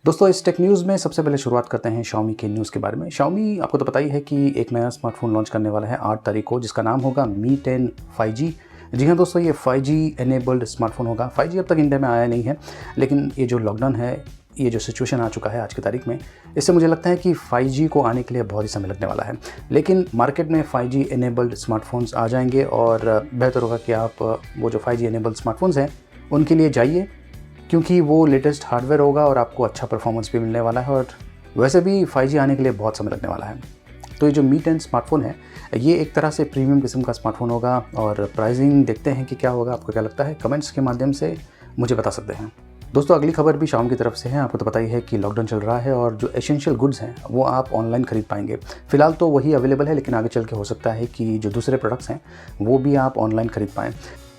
दोस्तों इस tech news में सबसे पहले शुरुआत करते हैं Xiaomi के न्यूज़ के बारे में। Xiaomi आपको तो पता ही है कि एक नया स्मार्टफोन लॉन्च करने वाला है 8 तारीख को, जिसका नाम होगा Mi 10 5G। जी हाँ दोस्तों, ये 5G एनेबल्ड स्मार्टफोन होगा। 5G अब तक इंडिया में आया नहीं है, लेकिन ये जो लॉकडाउन है, ये जो सिचुएशन आ चुका है आज की तारीख में, इससे मुझे लगता है कि 5G को आने के लिए बहुत ही समय लगने वाला है। लेकिन मार्केट में 5G एनेबल्ड स्मार्टफोन्स आ जाएंगे और बेहतर होगा कि आप वो जो 5G एनेबल्ड स्मार्टफोन्स हैं उनके लिए जाइए, क्योंकि वो लेटेस्ट हार्डवेयर होगा और आपको अच्छा परफॉर्मेंस भी मिलने वाला है और वैसे भी 5G आने के लिए बहुत समय लगने वाला है। तो ये जो Mi 10 स्मार्टफोन है, ये एक तरह से प्रीमियम किस्म का स्मार्टफोन होगा और प्राइसिंग देखते हैं कि क्या होगा। आपको क्या लगता है, कमेंट्स के माध्यम से मुझे बता सकते हैं। दोस्तों अगली खबर भी Xiaomi की तरफ से है। आपको तो पता ही है कि लॉकडाउन चल रहा है और जो एसेंशियल गुड्स हैं वो आप ऑनलाइन खरीद पाएंगे। फिलहाल तो वही अवेलेबल है, लेकिन आगे चल के हो सकता है कि जो दूसरे प्रोडक्ट्स हैं वो भी आप ऑनलाइन खरीद पाएँ।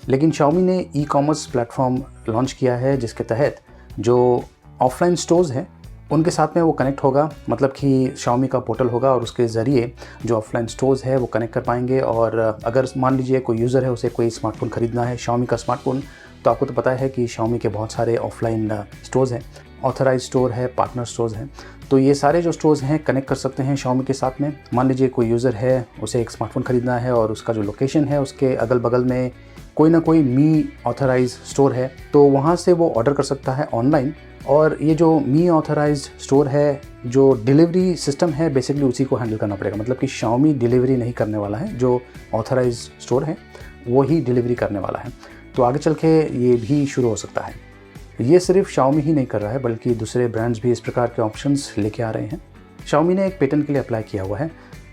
लेकिन Xiaomi ने ई-कॉमर्स प्लेटफॉर्म लॉन्च किया है, जिसके तहत जो ऑफलाइन स्टोर्स हैं उनके साथ में वो कनेक्ट होगा। मतलब कि Xiaomi का पोर्टल होगा और उसके ज़रिए जो ऑफलाइन स्टोर्स है वो कनेक्ट कर पाएंगे। और अगर मान लीजिए कोई यूज़र है, उसे कोई स्मार्टफोन ख़रीदना है Xiaomi का स्मार्टफोन, तो आपको तो पता है कि Xiaomi के बहुत सारे ऑफलाइन स्टोर्स हैं, ऑथराइज स्टोर है, पार्टनर स्टोर्स हैं। तो ये सारे जो स्टोर्स हैं कनेक्ट कर सकते हैं Xiaomi के साथ में। मान लीजिए कोई यूज़र है, उसे एक स्मार्टफोन ख़रीदना है और उसका जो लोकेशन है उसके अगल बगल में कोई ना कोई मी ऑथराइज स्टोर है, तो वहाँ से वो ऑर्डर कर सकता है ऑनलाइन। और ये जो मी ऑथराइज स्टोर है, जो डिलीवरी सिस्टम है, बेसिकली उसी को हैंडल करना पड़ेगा। मतलब कि Xiaomi डिलीवरी नहीं करने वाला है, जो ऑथराइज स्टोर है वो ही डिलीवरी करने वाला है। तो आगे चल के ये भी शुरू हो सकता है। ये सिर्फ Xiaomi ही नहीं कर रहा है, बल्कि दूसरे ब्रांड्स भी इस प्रकार के ऑप्शंस लेके आ रहे हैं। Xiaomi ने एक पेटेंट के लिए अप्लाई किया हुआ है,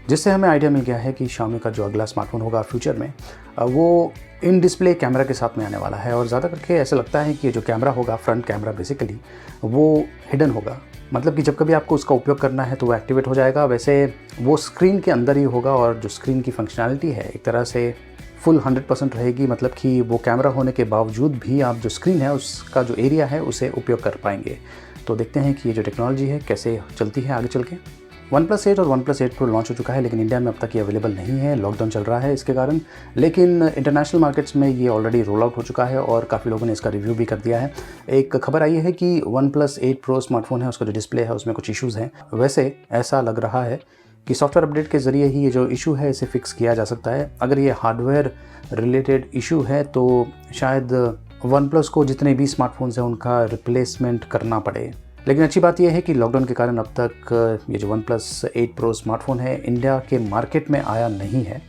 जिससे हमें आइडिया मिल गया है कि Xiaomi का जो अगला स्मार्टफोन होगा फ्यूचर में, वो इन डिस्प्ले कैमरा के साथ में आने वाला है। और ज़्यादा करके ऐसा लगता है कि ये जो कैमरा होगा, फ्रंट कैमरा बेसिकली, वो हिडन होगा। मतलब कि जब कभी आपको उसका उपयोग करना है तो वो एक्टिवेट हो जाएगा। वैसे वो स्क्रीन के अंदर ही होगा और जो स्क्रीन की फंक्शनैलिटी है एक तरह से फुल 100% रहेगी। मतलब कि वो कैमरा होने के बावजूद भी आप जो स्क्रीन है, उसका जो एरिया है, उसे उपयोग कर पाएंगे। तो देखते हैं कि ये जो टेक्नोलॉजी है कैसे चलती है आगे चल के। OnePlus 8 और OnePlus 8 Pro लॉन्च हो चुका है, लेकिन इंडिया में अब तक ये अवेलेबल नहीं है, लॉकडाउन चल रहा है इसके कारण। लेकिन इंटरनेशनल मार्केट्स में ये ऑलरेडी रोल आउट हो चुका है और काफ़ी लोगों ने इसका रिव्यू भी कर दिया है। एक खबर आई है कि OnePlus 8 Pro स्मार्टफोन है, उसका जो डिस्प्ले है उसमें कुछ इश्यूज़ हैं। वैसे ऐसा लग रहा है कि सॉफ्टवेयर अपडेट के ज़रिए ही ये जो इशू है इसे फिक्स किया जा सकता है। अगर ये हार्डवेयर रिलेटेड इशू है तो शायद OnePlus को जितने भी स्मार्टफोन्स हैं उनका रिप्लेसमेंट करना पड़े। लेकिन अच्छी बात यह है कि लॉकडाउन के कारण अब तक ये जो OnePlus 8 Pro स्मार्टफोन है इंडिया के मार्केट में आया नहीं है।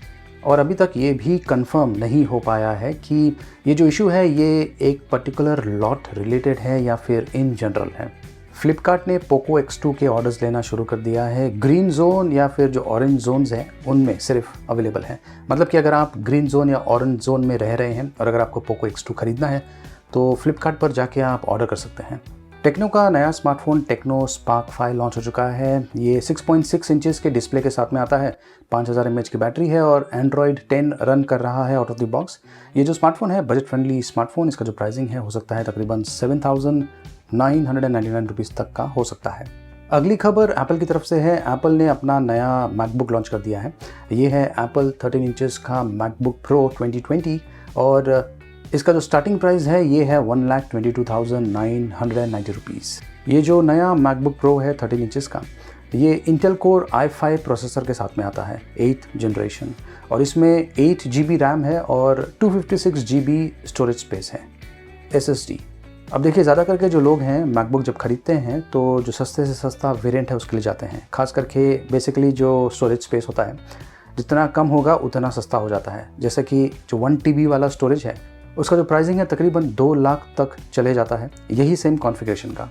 और अभी तक ये भी कंफर्म नहीं हो पाया है कि ये जो इशू है ये एक पर्टिकुलर लॉट रिलेटेड है या फिर इन जनरल है। फ्लिपकार्ट ने पोको X2 के ऑर्डर्स लेना शुरू कर दिया है। ग्रीन जोन या फिर जो ऑरेंज जोन्स हैं उनमें सिर्फ अवेलेबल है। मतलब कि अगर आप ग्रीन जोन या ऑरेंज जोन में रह रहे हैं और अगर आपको पोको X2 खरीदना है तो फ्लिपकार्ट पर जाके आप ऑर्डर कर सकते हैं। टेक्नो का नया स्मार्टफोन टेक्नो स्पार्क 5 लॉन्च हो चुका है। ये 6.6 इंचेस के डिस्प्ले के साथ में आता है, 5000 mAh की बैटरी है और Android 10 रन कर रहा है आउट ऑफ द बॉक्स। ये जो स्मार्टफोन है बजट फ्रेंडली स्मार्टफोन, इसका जो प्राइसिंग है हो सकता है तकरीबन 7,999 रुपीज़ तक का हो सकता है। अगली खबर एप्पल की तरफ से है। एप्पल ने अपना नया मैकबुक लॉन्च कर दिया है। ये है एप्पल 13 इंचेस का मैकबुक प्रो 2020 और इसका जो स्टार्टिंग प्राइस है ये है 1,22,990 रुपीज़। ये जो नया मैकबुक प्रो है 13 इंचेस का, ये इंटेल कोर i5 प्रोसेसर के साथ में आता है, 8th जनरेशन, और इसमें 8 GB रैम है और 256 GB स्टोरेज स्पेस है, SSD। अब देखिए, ज़्यादा करके जो लोग हैं मैकबुक जब खरीदते हैं तो जो सस्ते से सस्ता वेरिएंट है उसके लिए जाते हैं। खास करके बेसिकली जो स्टोरेज स्पेस होता है, जितना कम होगा उतना सस्ता हो जाता है। जैसे कि जो 1 TB वाला स्टोरेज है उसका जो प्राइसिंग है तकरीबन 2 लाख तक चले जाता है, यही सेम कॉन्फ़िगरेशन का।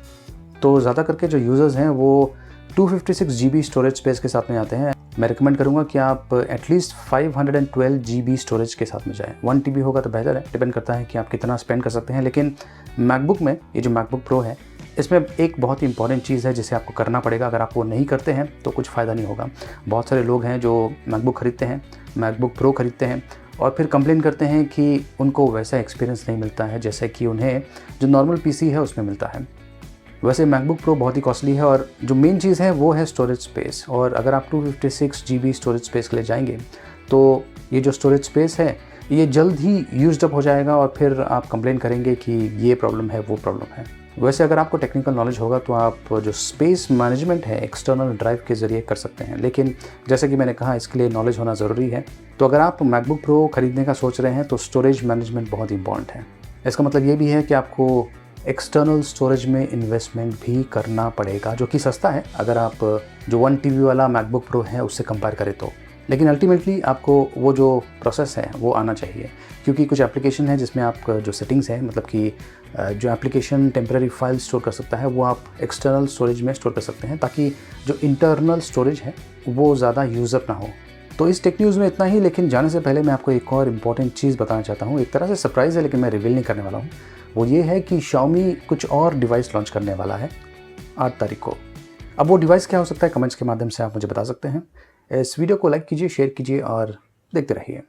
तो ज़्यादा करके जो यूज़र्स हैं वो 256 GB स्टोरेज स्पेस के साथ में आते हैं। मैं रिकमेंड करूँगा कि आप एटलीस्ट 512 GB स्टोरेज के साथ में जाएँ। 1 TB होगा तो बेहतर है, डिपेंड करता है कि आप कितना स्पेंड कर सकते हैं। लेकिन मैकबुक में ये जो मैकबुक प्रो है, इसमें एक बहुत ही इंपॉर्टेंट चीज़ है जिसे आपको करना पड़ेगा। अगर आप वो नहीं करते हैं तो कुछ फ़ायदा नहीं होगा। बहुत सारे लोग हैं जो मैकबुक खरीदते हैं, मैकबुक प्रो खरीदते हैं और फिर कंप्लेन करते हैं कि उनको वैसा एक्सपीरियंस नहीं मिलता है जैसे कि उन्हें जो नॉर्मल PC है उसमें मिलता है। वैसे मैकबुक प्रो बहुत ही कॉस्टली है और जो मेन चीज़ है वो है स्टोरेज स्पेस। और अगर आप 256 GB स्टोरेज स्पेस के लिए जाएंगे तो ये जो स्टोरेज स्पेस है ये जल्द ही यूज्ड अप हो जाएगा और फिर आप कंप्लेन करेंगे कि ये प्रॉब्लम है, वो प्रॉब्लम है। वैसे अगर आपको टेक्निकल नॉलेज होगा तो आप जो स्पेस मैनेजमेंट है एक्सटर्नल ड्राइव के ज़रिए कर सकते हैं, लेकिन जैसे कि मैंने कहा इसके लिए नॉलेज होना ज़रूरी है। तो अगर आप मैकबुक प्रो खरीदने का सोच रहे हैं तो स्टोरेज मैनेजमेंट बहुत इंपॉर्टेंट है। इसका मतलब ये भी है कि आपको एक्सटर्नल स्टोरेज में इन्वेस्टमेंट भी करना पड़ेगा, जो कि सस्ता है अगर आप जो 1 TB वाला मैकबुक प्रो है उससे कंपेयर करें तो। लेकिन अल्टीमेटली आपको वो जो प्रोसेस है वो आना चाहिए, क्योंकि कुछ एप्लीकेशन है जिसमें आप जो सेटिंग्स है, मतलब कि जो एप्लीकेशन टेम्पररी फाइल स्टोर कर सकता है वो आप एक्सटर्नल स्टोरेज में स्टोर कर सकते हैं, ताकि जो इंटरनल स्टोरेज है वो ज़्यादा यूज़अप ना हो। तो इस टेक न्यूज़ में इतना ही, लेकिन जाने से पहले मैं आपको एक और इम्पॉर्टेंट चीज़ बताना चाहता हूँ। एक तरह से सरप्राइज़ है लेकिन मैं रिवील नहीं करने वाला हूँ। वो ये है कि Xiaomi कुछ और डिवाइस लॉन्च करने वाला है 8 तारीख को। अब वो डिवाइस क्या हो सकता है, कमेंट्स के माध्यम से आप मुझे बता सकते हैं। इस वीडियो को लाइक कीजिए, शेयर कीजिए और देखते रहिए।